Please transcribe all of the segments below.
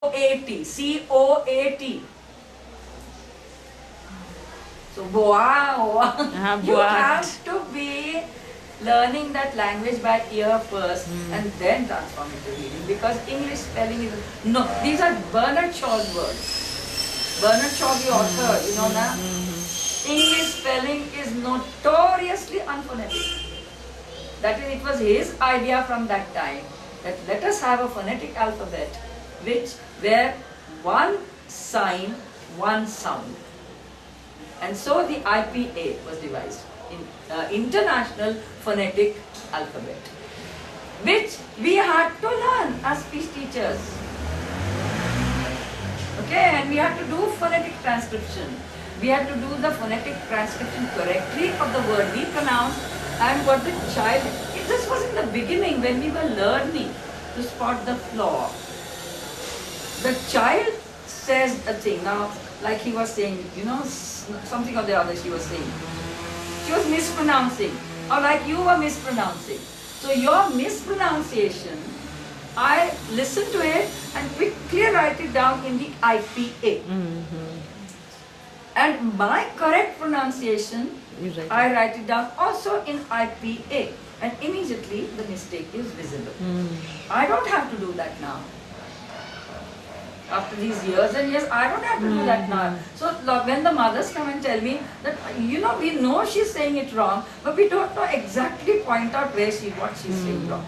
C-O-A-T, C-O-A-T. So, wow, you Boat. have to be learning that language by ear first and then transform it to reading, because English spelling is, no, these are Bernard Shaw's words. Bernard Shaw, the author, you know now, English spelling is notoriously unphonetic. That is, it was his idea from that time that let us have a phonetic alphabet where one sign, one sound. And so the IPA was devised, International Phonetic Alphabet, which we had to learn as speech teachers. Okay, and we had to do phonetic transcription. We had to do the phonetic transcription correctly of the word we pronounced and what the child, this was in the beginning when we were learning to spot the flaw. The child says a thing, now like he was saying, you know, something or the other she was saying. She was mispronouncing, or like you were mispronouncing. So your mispronunciation, I listen to it and quickly write it down in the IPA. And my correct pronunciation, I write it down also in IPA. And immediately the mistake is visible. I don't have to do that now. After these years and years, I don't have to do that now. So when the mothers come and tell me that, you know, we know she's saying it wrong, but we don't know exactly point out what she's saying wrong.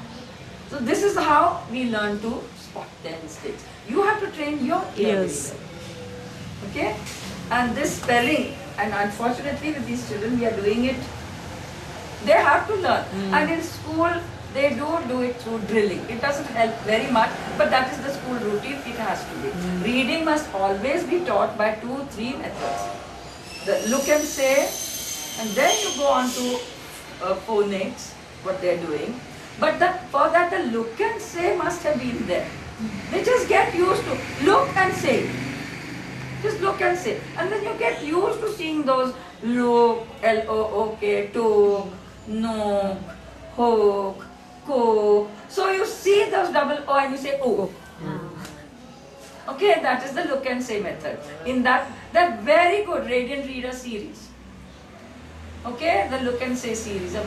So this is how we learn to spot their mistakes. You have to train your ear. Yes. Okay? And this spelling, and unfortunately with these children we are doing it, they have to learn. And in school, they do it through drilling. It doesn't help very much, but that is the school routine, it has to be. Reading must always be taught by 2-3 methods. The look and say, and then you go on to phonemes, what they are doing. But for that the look and say must have been there. They just get used to look and say. Just look and say. And then you get used to seeing those look, L-O-O-K, took, no, hook, cook. So you see those double O and you say oh. Okay, that is the look and say method. In that very good Radiant Reader series. Okay, the look and say series are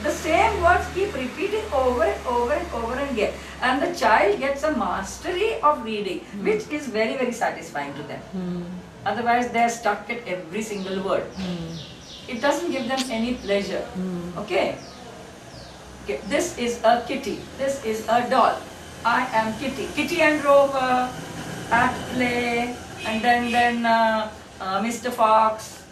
the same words keep repeating over and over and over again. And the child gets a mastery of reading, which is very, very satisfying to them. Otherwise, they are stuck at every single word. It doesn't give them any pleasure. Okay? Okay, this is a kitty. This is a doll. I am Kitty. Kitty and Rover at play, and then Mr. Fox,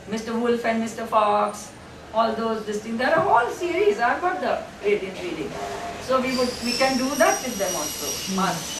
Mr. Wolf and Mr. Fox, all those things. There are a whole series. I've got the Radiant Reading. So we can do that with them also.